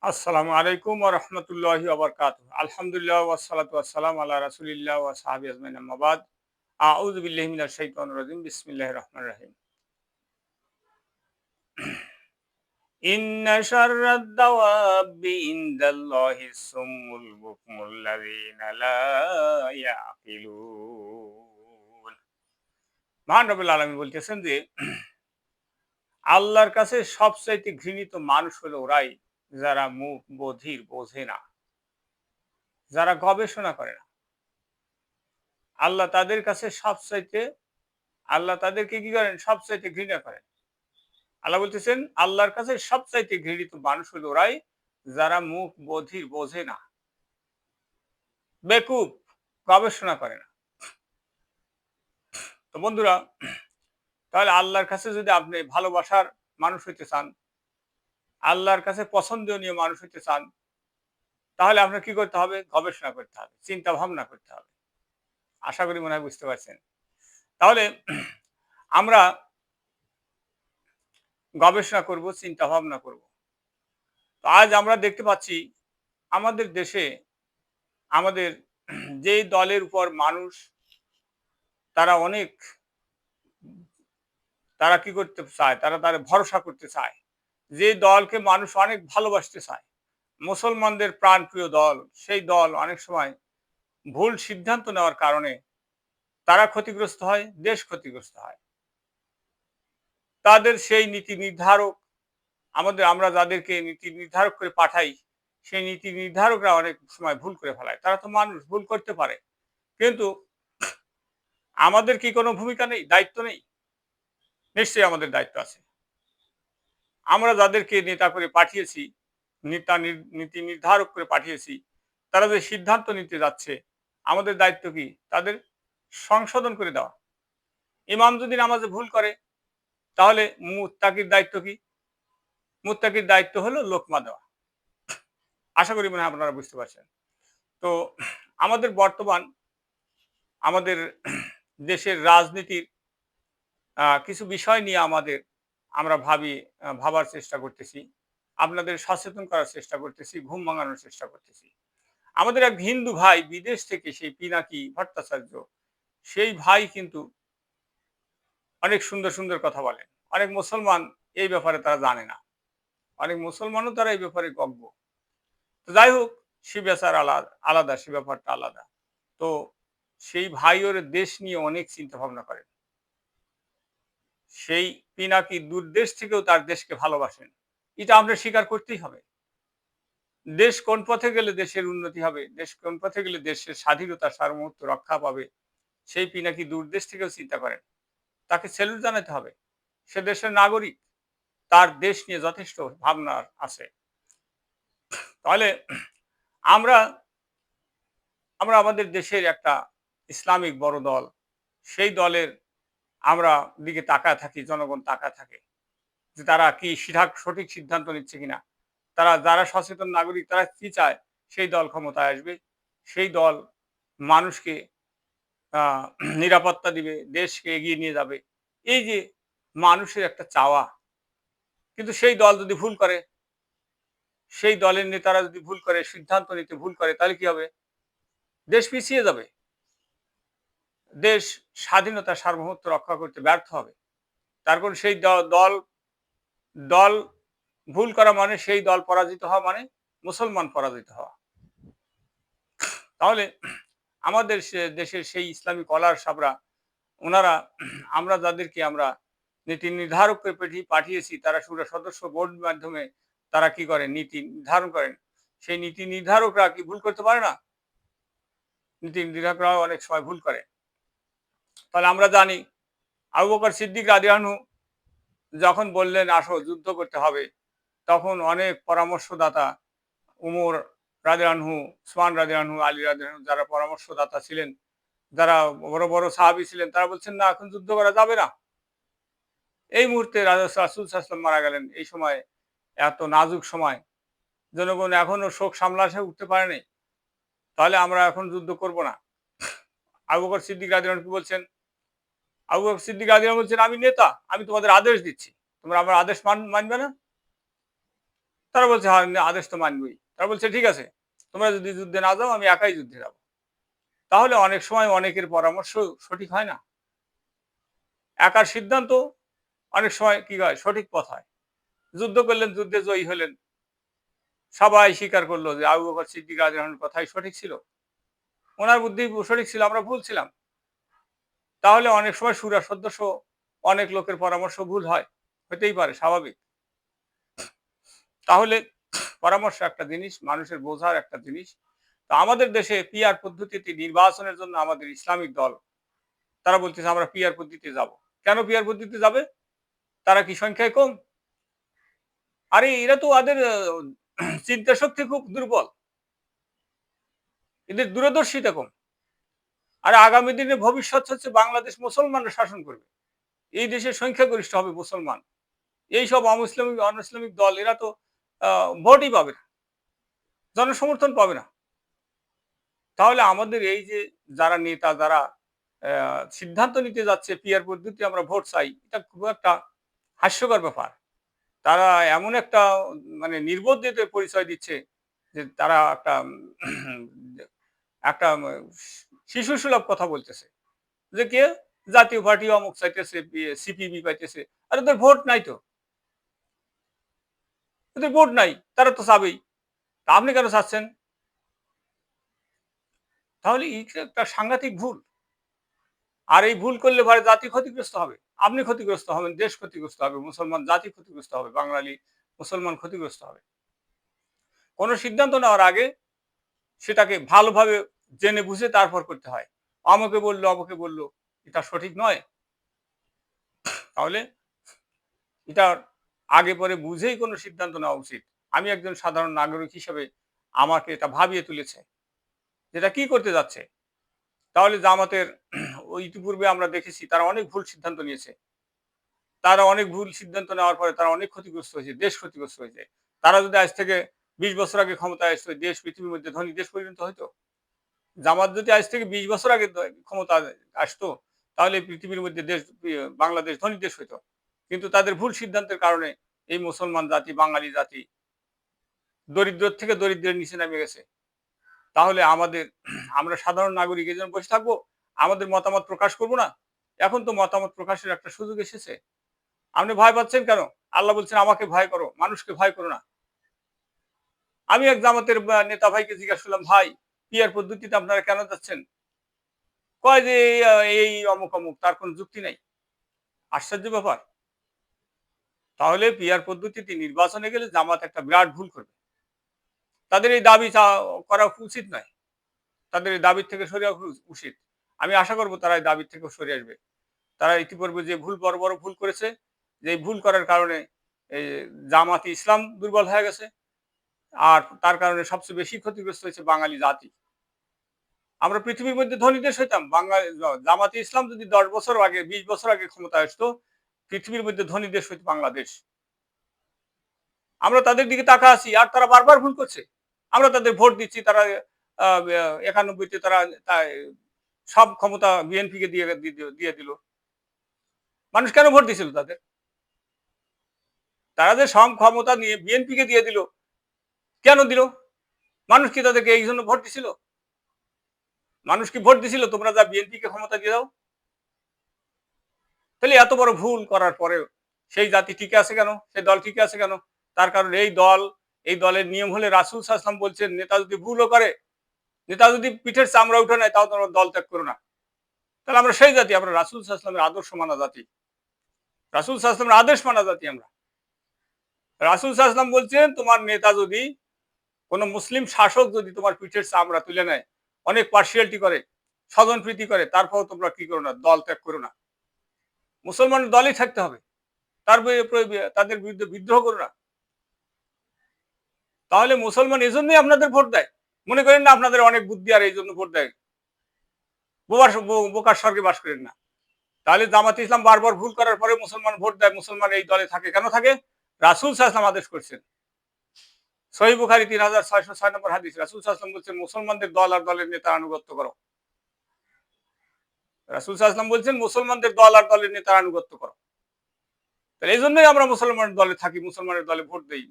আসসালামু আলাইকুম ওয়া রাহমাতুল্লাহি ওয়া বারাকাতুহু। আলহামদুলিল্লাহ ওয়াস সালাতু ওয়াস সালাম আলা রাসূলিল্লাহ ওয়া সাহবিহি আজমাইন আম্মা বাদ। আউযু বিল্লাহি মিনাশ শাইতানির রাজিম। বিসমিল্লাহির রহমানির রহিম। ইন্না শাররাদ দাওয়াবি ইনদাল্লাহিস সুম্মুল বুকমুল লাযীনা লা ইয়াকিলুন। মহান রব্বুল আলামিন বলতেছেন যে আল্লাহর কাছে সবচাইতে ঘৃণিত মানুষ হলো ওরাই যারা মুখ বধির, বোঝে না, যারা গবেষণা করে না। আল্লাহ তাদের কাছে সবচাইতে আল্লাহ তাদেরকে কি করেন? সবচাইতে ঘৃণা করেন। আল্লাহ বলতেছেন, আল্লাহর কাছে সবচাইতে ঘৃণিত মানুষ হলো ওরাই যারা মুখ বধির, বোঝে না, বেকুব, গবেষণা করে না। তো বন্ধুরা, তাহলে আল্লাহর কাছে যদি আপনি ভালোবাসার মানুষ হইতে চান, আল্লাহর কাছে পছন্দনীয় মানুষ হইতে চান, তাহলে আপনার কি করতে হবে? গবেষণা করতে হবে, চিন্তা ভাবনা করতে হবে। আশা করি মনে হয় বুঝতে পারছেন। তাহলে আমরা গবেষণা করব, চিন্তা ভাবনা করব। তো আজ আমরা দেখতে পাচ্ছি আমাদের দেশে আমাদের যেই দলের উপর মানুষ তারা অনেক তারা কি করতে চায়? তারা ভরসা করতে চায়। যে দলকে মানুষ অনেক ভালোবাসতে চায়। মুসলমানদের প্রাণপ্রিয় দল, সেই দল অনেক সময় ভুল সিদ্ধান্ত নেওয়ার কারণে তারা ক্ষতিগ্রস্ত হয়, দেশ ক্ষতিগ্রস্ত হয়। তাদের সেই নীতি নির্ধারক আমরা যাদেরকে নীতি নির্ধারক করে পাঠাই, সেই নীতি নির্ধারকরা অনেক সময় ভুল করে ফেলায়। তারা তো মানুষ, ভুল করতে পারে। কিন্তু আমাদের কি কোনো ভূমিকা নেই? দায়িত্ব নেই? নিশ্চয়ই আমাদের দায়িত্ব আছে। আমরা যাদেরকে নেতা করে পাঠিয়েছি, নীতি নির্ধারক করে পাঠিয়েছি, তারা যে সিদ্ধান্ত নিতে যাচ্ছে, আমাদের দায়িত্ব কি? তাদের সংশোধন করে দেওয়া। ইমাম যদি নামাজে ভুল করে, তাহলে মুত্তাকির দায়িত্ব কি? মুত্তাকির দায়িত্ব হলো লোকমা দেওয়া। আশা করি মনে হয় আপনারা বুঝতে পারছেন। তো আমাদের বর্তমান আমাদের দেশের রাজনীতির কিছু বিষয় নিয়ে আমরা ভাবার চেষ্টা করতেছি। আপনাদের সচেতন করার চেষ্টা করতেছি, ঘুম ভাঙানোর চেষ্টা করতেছি। আমাদের এক হিন্দু ভাই বিদেশ থেকে সেই পিনাকি ভট্টাচার্য, সেই ভাই কিন্তু অনেক সুন্দর, সুন্দর কথা বলেন। অনেক মুসলমান এই ব্যাপারে তারা জানে না। অনেক মুসলমানও তারা এই ব্যাপারে অজ্ঞ। তো যাই হোক, সে বেচার আলাদা, সে ব্যাপারটা আলাদা। তো সেই ভাই ওর দেশ নিয়ে অনেক চিন্তা ভাবনা করেন। সেই পিনাকি দূর দেশ থেকেও তার দেশকে ভালোবাসেন। এটা আমরা স্বীকার করতেই হবে। দেশ কোন পথে গেলে দেশের উন্নতি হবে, দেশ কোন পথে গেলে দেশের স্বাধীনতা সার্বভৌমত্ব রক্ষা পাবে, সেই পিনাকি দূর দেশ থেকেও চিন্তা করেন। তাকে সেলুট জানাতে হবে। সে দেশের নাগরিক। তার দেশ নিয়ে যথেষ্ট ভাবনা আছে। তাহলে আমরা আমরা আমাদের দেশের একটা ইসলামিক বড় দল, সেই দলের আমরা দিকে তাকায় থাকি, জনগণ তাকায় থাকে যে তারা কি সঠিক সিদ্ধান্ত নিচ্ছে কিনা। যারা সচেতন নাগরিক তারা কি চায়? সেই দল ক্ষমতায় আসবে। সেই দল মানুষকে আ নিরাপত্তা দিবে, দেশকে এগিয়ে নিয়ে যাবে। এই যে মানুষের একটা চাওয়া। কিন্তু সেই দল যদি ভুল করে, সেই দলের নেতারা যদি ভুল করে, সিদ্ধান্ত নিতে ভুল করে, তাহলে কি হবে? দেশ পিছিয়ে যাবে। দেশ স্বাধীনতা সার্বভৌমত্ব রক্ষা করতে ব্যর্থ হবে। তার কারণ সেই দল দল ভুল করা মানে সেই দল পরাজিত হওয়া মানে মুসলমান পরাজিত হওয়া। তাহলে আমাদের দেশের সেই ইসলামী কলার সাবরা ওনারা আমরা নীতি নির্ধারক করে পাঠিয়েছি, তারা সদস্য বোর্ড মাধ্যমে তারা কি করেন? নীতি নির্ধারণ করেন। সেই নীতি নির্ধারকরা কি ভুল করতে পারে না? নীতি নির্ধারকরাও অনেক সময় ভুল করে। তাহলে আমরা জানি আবু বকর সিদ্দিক রাদিয়াল্লাহু আনহু যখন বললেন, "আসো যুদ্ধ করতে হবে", তখন অনেক পরামর্শদাতা উমর রাদিয়াল্লাহু আনহু, উসমান রাদিয়াল্লাহু আনহু, আলী রাদিয়াল্লাহু আনহু যারা পরামর্শদাতা ছিলেন, যারা বড়, বড় সাহাবী ছিলেন, তারা বলছেন, "না, এখন যুদ্ধ করা যাবে না।" এই মুহূর্তে রাসূল সাল্লাল্লাহু আলাইহি ওয়াসাল্লাম মারা গেলেন। এই সময় এত নাজুক সময়, জনগণ এখনো শোক সামলাসে উঠতে পারে নাই। তাহলে আমরা এখন যুদ্ধ করব না। আবু বকর সিদ্দিক রাদিয়াল্লাহু আনহু কি বলছেন? আবু বকর সিদ্দিক রাদিয়াল্লাহু আনহু বলছেন, "আমি নেতা, আমি তোমাদের আদেশ দিচ্ছি। তোমরা আমার আদেশ মানবে না?" তারা বলছে হ্যাঁ আদেশ তো মানবই। তারা বলছে ঠিক আছে, তোমরা যদি যুদ্ধে না যাও আমি একাই যুদ্ধে যাব। তাহলে অনেক সময় অনেকের পরামর্শ সঠিক হয় না। একার সিদ্ধান্ত অনেক সময় কি হয় সঠিক পথ হয়। যুদ্ধ করলেন, যুদ্ধে জয়ী হলেন। সবাই স্বীকার করলো যে আবু বকর সিদ্দিক রাদিয়াল্লাহু আনহুর কথাই সঠিক ছিল। উনার বুদ্ধি সঠিক ছিল, আমরা ভুল ছিলাম। তাহলে অনেক সময় শুরা সদস্য অনেক লোকের পরামর্শ ভুল হয়। হতেই পারে, স্বাভাবিক। তাহলে পরামর্শ একটা জিনিস, মানুষের বোঝার একটা জিনিস। তো আমাদের দেশে পিআর পদ্ধতিতে নির্বাচনের জন্য আমাদের ইসলামিক দল তারা বলতেছে আমরা পিআর পদ্ধতিতে যাব। কেন পিআর পদ্ধতিতে যাবে? তারা কি সংখ্যায় কম? আরে এরা তো ওদের চিন্তা শক্তি খুব দুর্বল। এদের দূরদর্শিতা কম। আর আগামী দিনে ভবিষ্যৎ হচ্ছে বাংলাদেশ মুসলমানরা শাসন করবে। এই দেশের সংখ্যাগরিষ্ঠ হবে মুসলমান। এইসব অনইসলামিক দল এরা তো ভোটই পাবে না, জনসমর্থন পাবে না। তাহলে আমাদের এই যে যারা নেতা, যারা সিদ্ধান্ত নিতে যাচ্ছে পিআর পদ্ধতি আমরা ভোট চাই, এটা খুব একটা হাস্যকর ব্যাপার। তারা এমন একটা মানে নির্বোধের পরিচয় দিচ্ছে যে তারা একটা শিশুসুলভ কথা বলতেছে যে কে জাতীয় পার্টি অমুক চাইতেছে, সিপিবি পাইতেছে। আর ওদের ভোট নাই তো, ওদের ভোট নাই, তারা তো চাবেই। তা আপনি কেন চাচ্ছেন? তাহলে এটা একটা সাংঘাতিক ভুল। আর এই ভুল করলে পরে জাতি ক্ষতিগ্রস্ত হবে। আপনি ক্ষতিগ্রস্ত হবেন, দেশ ক্ষতিগ্রস্ত হবে, মুসলমান জাতি ক্ষতিগ্রস্ত হবে, বাঙালি মুসলমান ক্ষতিগ্রস্ত হবে। কোন সিদ্ধান্ত নেওয়ার আগে সেটাকে ভালোভাবে জেনে বুঝে তারপর করতে হয়। আমাকে বলল, আমাকে বলল, এটা সঠিক নয়। তাহলে এটার আগে পরে বুঝেই কোনো সিদ্ধান্ত নেওয়া উচিত। আমি একজন সাধারণ নাগরিক হিসেবে আমাকে এটা ভাবিয়ে তুলেছে। যেটা কি করতে যাচ্ছে? তাহলে জামাতের ইতিপূর্বে আমরা দেখেছি তারা অনেক ভুল সিদ্ধান্ত নিয়েছে। তারা অনেক ভুল সিদ্ধান্ত নেওয়ার পরে তারা অনেক ক্ষতিগ্রস্ত হয়েছে, দেশ ক্ষতিগ্রস্ত হয়েছে। তারা যদি আজ থেকে ২০ বছর আগে ক্ষমতায় আসতো, দেশ পৃথিবীর মধ্যে ধনী দেশ পরিণত হইতো। জামাত যদি আজ থেকে ২০ বছর আগে ক্ষমতা আসতো, তাহলে পৃথিবীর মধ্যে দেশ বাংলাদেশ ধনী দেশ হইতো। কিন্তু তাদের ভুল সিদ্ধান্তের কারণে এই মুসলমান জাতি, বাঙালি জাতি দরিদ্র থেকে দরিদ্রের নিচে নেমে গেছে। তাহলে আমরা সাধারণ নাগরিক এজন্য বসে থাকবো? আমাদের মতামত প্রকাশ করব না? এখন তো মতামত প্রকাশের একটা সুযোগ এসেছে। আপনি ভয় পাচ্ছেন কেন? আল্লাহ বলছেন আমাকে ভয় করো, মানুষকে ভয় করো না। আমি এক জামাতের নেতা ভাইকে জিজ্ঞাসা করলাম, ভাই পিয়ার পদ্ধতিতে আপনারা কেন যাচ্ছেন? কয় যে এই অমুক অমুক, তার কোন যুক্তি নাই। আশ্চর্য ব্যাপার। তাহলে পিয়ার পদ্ধতিতে নির্বাচনে গেলে জামাত একটা বিরাট ভুল করবে। তাদের এই দাবি করা উচিত নয়। তাদের এই দাবির থেকে সরে আসা উচিত। আমি আশা করব তারা এই দাবির থেকেও সরে আসবে। তারা ইতিপূর্বে যে বড় বড় ভুল করেছে, যে এই ভুল করার কারণে এই জামাতে ইসলাম দুর্বল হয়ে গেছে। আর তার কারণে সবচেয়ে বেশি ক্ষতিগ্রস্ত হয়েছে বাঙালি জাতি। আমরা পৃথিবীর মধ্যে ধনী দেশ হইতাম। জামাতে ইসলাম যদি ১০ বছর আগে, ২০ বছর আগে ক্ষমতায় আসতো, পৃথিবীর মধ্যে ধনী দেশ হইতো বাংলাদেশ। আমরা তাদের দিকে তাকায় আছি আর তারা বারবার ভুল করছে। আমরা তাদের ভোট দিচ্ছি, তারা ৯১ তে তারা সব ক্ষমতা বিএনপিকে দিয়ে দিল। মানুষ কেন ভোট দিছিল তাদের? তারা যে সব ক্ষমতা নিয়ে বিএনপিকে দিয়ে দিল, কেন দিল? মানুষ কি তাদেরকে এই জন্য ভোট দিছিল? মানুষ কি ভোট দিছিল তোমরা যা বিএনপিকে ক্ষমতা দিয়ে দাও? তাহলে এত বড় ভুল করার পরেও সেই জাতি টিকে আছে কেন? সেই দল টিকে আছে কেন? তার কারণ এই দলের নিয়ম হলে রাসূল সাল্লাল্লাহু আলাইহি ওয়াসাল্লাম বলছেন নেতা যদি ভুলও করে, নেতা যদি পিঠের চামড়া উঠে নেয় তাও তোমরা দল ত্যাগ করো না। তাহলে আমরা সেই জাতি, আমরা রাসূল সাল্লাল্লাহু আলাইহি ওয়াসাল্লামের আদর্শ মানা জাতি। রাসূল সাল্লাল্লাহু আলাইহি ওয়াসাল্লামের আদেশ মানা জাতি আমরা। রাসূল সাল্লাল্লাহু আলাইহি ওয়াসাল্লাম বলছেন তোমার নেতা যদি, কোন মুসলিম শাসক যদি তোমার পিঠের চামড়া তুলে নেয়, অনেক পার্সিয়ালিটি করে, স্বজনপ্রীতি করে, তারপরও তোমরা কি করো না? দল ত্যাগ করো না। মুসলমানের দলই থাকতে হবে। তাদের বিরুদ্ধে বিদ্রোহ করো না। তাহলে মুসলমান এজন্যই আপনাদের ভোট দেয়। মনে করেন না আপনাদের অনেক বুদ্ধি আর এই জন্য ভোট দেয়। বোকার স্বর্গে বাস করেন না। তাহলে জামাতে ইসলাম বারবার ভুল করার পরে মুসলমান ভোট দেয়, মুসলমান এই দলে থাকে। কেন থাকে? রাসূল সাল্লাল্লাহু আলাইহি ওয়াসাল্লাম আদেশ করছেন। সহিহ বুখারী ৩৬০৬ নম্বর হাদিস। রাসূল সাল্লাল্লাহু আলাইহি ওয়াসাল্লাম বলছেন মুসলমানদের দল আর দলের নেতার আনুগত্য করো। রাসূল সাল্লাল্লাহু আলাইহি ওয়াসাল্লাম বলছেন মুসলমানদের দল আর দলের নেতার আনুগত্য করো। তাহলে এই জন্যই আমরা মুসলমান দলে থাকি, মুসলমানের দলে ভোট দিই,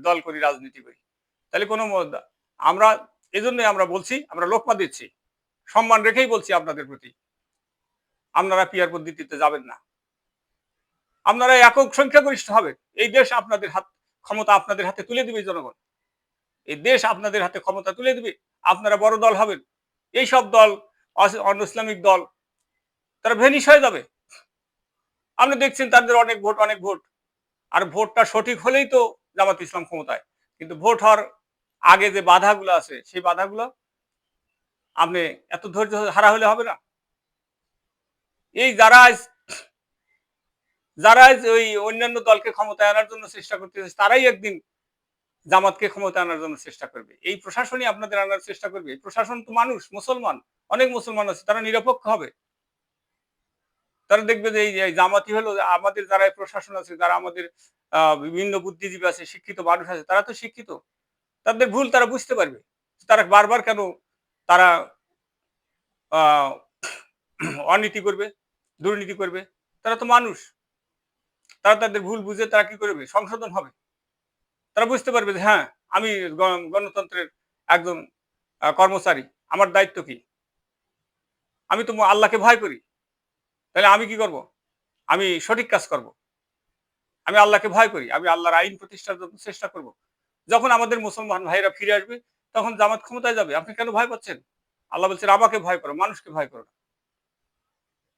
দল করি, রাজনীতি করি। তাহলে কোনো আমরা এই জন্যই আমরা বলছি, আমরা লোকমা দিচ্ছি, সম্মান রেখেই বলছি আপনাদের প্রতি, আপনারা পিয়ার পদ্ধতিতে যাবেন না, আপনারা একক সংখ্যাগরিষ্ঠ হবেন। এই দেশ আপনাদের ক্ষমতা আপনাদের হাতে তুলে দিবে জনগণ, এই দেশ আপনাদের হাতে ক্ষমতা তুলে দিবে, আপনারা বড় দল হবেন। এইসব দল, অন ইসলামিক দল, তারা ভেনিশ হয়ে যাবে। আপনি দেখছেন তাদের অনেক ভোট, আর ভোটটা সঠিক হলেই তো জামাত ইসলাম ক্ষমতায়। কিন্তু ভোট হওয়ার আগে যে বাধাগুলো আছে, সেই বাধাগুলো আপনি এত ধৈর্য হারা হলে হবে না। এই যারা ওই অন্যান্য দলকে ক্ষমতায় আনার জন্য চেষ্টা করতেছে, তারাই একদিন জামাতকে ক্ষমতা আনার জন্য চেষ্টা করবে। এই প্রশাসনই আপনাদের আনার চেষ্টা করবে। এই প্রশাসন তো মানুষ, মুসলমান, অনেক মুসলমান আছে, তারা নিরপেক্ষ হবে। তারা দেখবে যে এই জামাতি হলো, আমাদের যারা প্রশাসন আছে, যারা আমাদের বিভিন্ন বুদ্ধিজীবী আছে, শিক্ষিত মানুষ আছে, তারা তো শিক্ষিত, তাদের ভুল তারা বুঝতে পারবে। তারা বারবার কেন তারা অনীতি করবে, দুর্নীতি করবে? তারা তো মানুষ, তারা তাদের ভুল বুঝে তারা কি করবে, সংশোধন হবে। তারা বুঝতে পারবে যে হ্যাঁ, আমি গণতন্ত্রের একজন কর্মচারী, আমার দায়িত্ব কি, আমি তো আল্লাহকে ভয় করি, তাহলে আমি কি করব, আমি সঠিক কাজ করব। আমি আল্লাহকে ভয় করি, আমি আল্লাহর আইন প্রতিষ্ঠার জন্য চেষ্টা করব। যখন আমাদের মুসলমান ভাইরা ফিরে আসবে, তখন জামাত ক্ষমতায় যাবে। আপনি কেন ভয় পাচ্ছেন? আল্লাহ বলছেন আমাকে ভয় করো, মানুষকে ভয় করো না।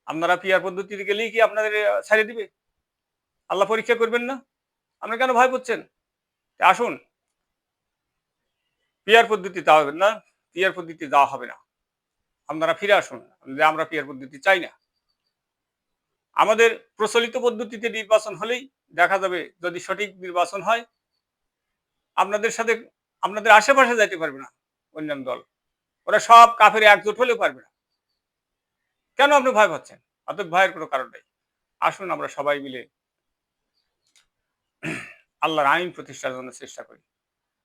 আপনারা পিয়ার পদ্ধতিতে গেলেই কি আপনাদের ছেড়ে দিবে? আল্লাহ পরীক্ষা করবেন না? আপনি কেন ভয় পাচ্ছেন? আসুন, পিয়ার পদ্ধতি যাওয়া হবে না, পিয়ার পদ্ধতি যাওয়া হবে না। আপনারা ফিরে আসুন, যে আমরা পিয়ার পদ্ধতি চাই না। আমাদের প্রচলিত পদ্ধতিতে নির্বাচন হলেই দেখা যাবে, যদি সঠিক নির্বাচন হয়, আপনাদের সাথে, আপনাদের আশেপাশে যাইতে পারবে না অন্যান্য দল, ওরা সব কাফের একজোট হলেও পারবে না। কেন আপনি ভয় পাচ্ছেন? অত ভয়ের কোনো কারণ নেই। আসুন আমরা সবাই মিলে আল্লাহর আইন প্রতিষ্ঠার জন্য চেষ্টা করি।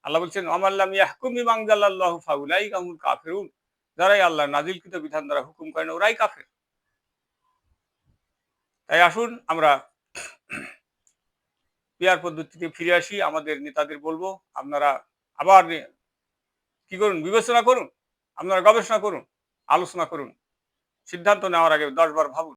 আল্লাহ বলছেন আমাল্লাম ইয়াহকুম বিমা আনজালাল্লাহু ফাউলাইকা হুমুল কাফিরুন, যারাই আল্লাহর নাজিলকৃত বিধান দ্বারা হুকুম করে না, ওরাই কাফের। তাই আসুন আমরা পিয়ার পদ্ধতিতে ফিরে আসি। আমাদের নেতাদের বলবো, আপনারা আবার কি করুন, বিবেচনা করুন, আপনারা গবেষণা করুন, আলোচনা করুন, সিদ্ধান্ত নেওয়ার আগে 10 বার ভাবুন।